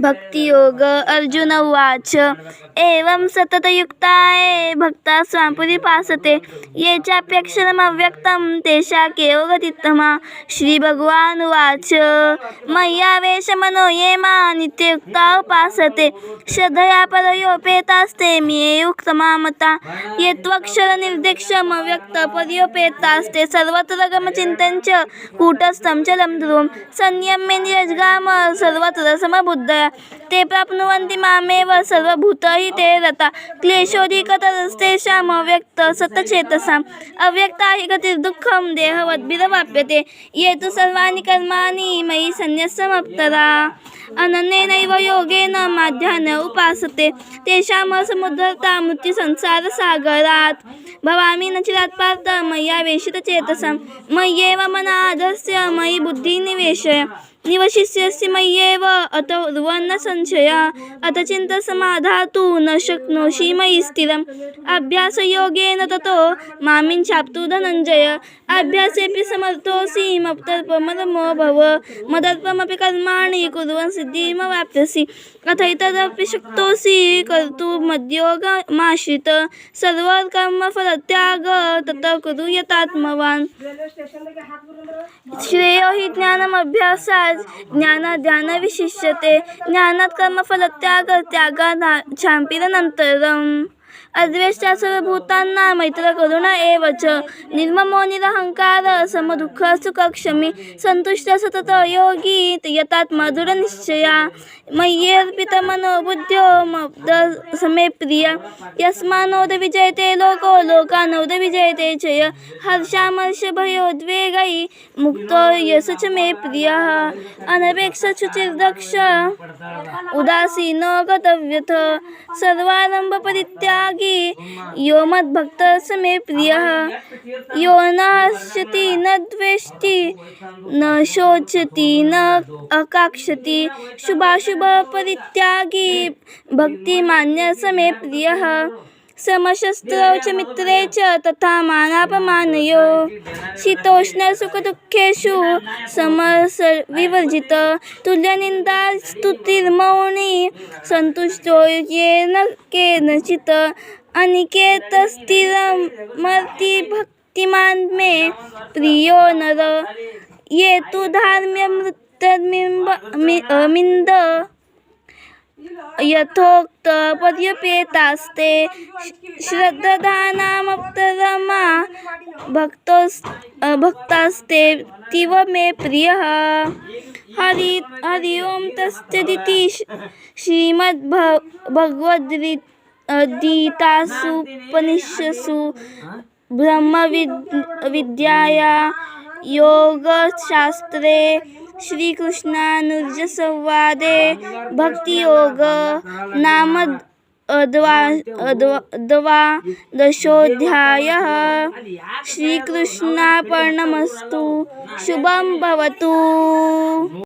भक्तियोग अर्जुन उवाच एवं सततयुक्ताये भक्ता स्वां परिपासते ये चाप्यक्षरमव्यक्तं तेषां के योगतित्तमा। श्रीभगवानुवाच मय्यावेशमनो ये मां नित्ययुक्ता उपासते श्रद्धया परयोपेतास्ते मय्येव उक्तमा मता। ये त्वक्षरनिर्देशमव्यक्तपर्योपेतास्ते सर्वत्र गमचिन्तं च कूटस्थं चलं ध्रुवं संयम्येन्द्रियजग्राम सर्वत्र समबुद्धया ते प्राप्नुवन्ति मामेव सर्वभूतहिते रता। क्लेशोऽधिकतरस्तेषाम् अव्यक्तसतचेतसाम् अव्यक्ता हि गतिर्दुःखं देहवद्भिरवाप्यते ये तु सर्वाणि कर्माणि मयि सन्न्यस्यमप्तरा अनन्येनैव योगेन माध्याह्न उपासते तेषां समुद्धरता मृत्युसंसारसागरात्। भवामि न चिरात् पार्थ मय्यावेशितचेतसां मय्येव मनाधस्य मयि बुद्धिं निवेशय निवशिष्यसि मय्येव अतो ध्रुवन्न संशयः अथ चिन्तसमाधातु न शक्नोषि मयि स्थिरम् अभ्यासयोगेन ततो मामिच्छाप्तु धनञ्जय। अभ्यासेऽपि समर्थोऽसि मत्तर्पमरमो भव मदर्पमपि कर्माणि कुर्वन् सिद्धिमवाप्स्यसि अथैतदपि शक्तोऽसि कर्तुं मद्योगमाश्रित सर्वकर्मफलत्याग ततः कुरु यतात्मवान्। श्रेयो हि ज्ञानमभ्यासात् ज्ञानाद्-ध्यानविशिष्यते ज्ञानात् कर्मफलत्याग त्यागात् क्षान्तिरनन्तरम्। अद्वेष्टा सर्वभूतानां मैत्रकरुण एव च निर्ममो निरहङ्कारः समदुःखसुखक्षमी सन्तुष्टः सततं योगी यतात्मा दृढनिश्चयः मय्यर्पितमनो बुद्ध्यो मद्दर्शमे प्रियः यस्मान्नोदविजयते लोको लोकान्नोदविजयते च यः हर्षामर्षभयोद्वेगैः मुक्तो यश च मे प्रियः अनपेक्षशुचिर्दक्षः उदासीनो गतव्यथः सर्वारम्भपरित्यागी यो मद्भक्तः स मे प्रियः यो न हर्षति न द्वेष्टि न शोचति न अकाङ्क्षति शुभाशुभपरित्यागी भक्तिमान्यः स मे प्रियः समशस्त्रौ च मित्रे च तथा मानापमानयोः शीतोष्णसुखदुःखेषु समरसविवर्जितः तुल्यनिन्दास्तुतिर्मौनी सन्तुष्टो येन केनचित् अनिकेतस्थिरमतिभक्तिमान् मे प्रियो नर ये तु धार्म्यमृतमिन्द यथोक्त पर्यपेतास्ते श्रद्धानामप्तरमा भक्तास्ते तीव मे प्रियः। हरि ओं तत्सदिति श्रीमद्भगवद्गीतासूपनिषत्सु ब्रह्मविद्यायां योगशास्त्रे श्रीकृष्णार्जुनसंवादे भक्तियोगः नाम द्वादशोऽध्यायः। श्रीकृष्णार्पणमस्तु। शुभं भवतु।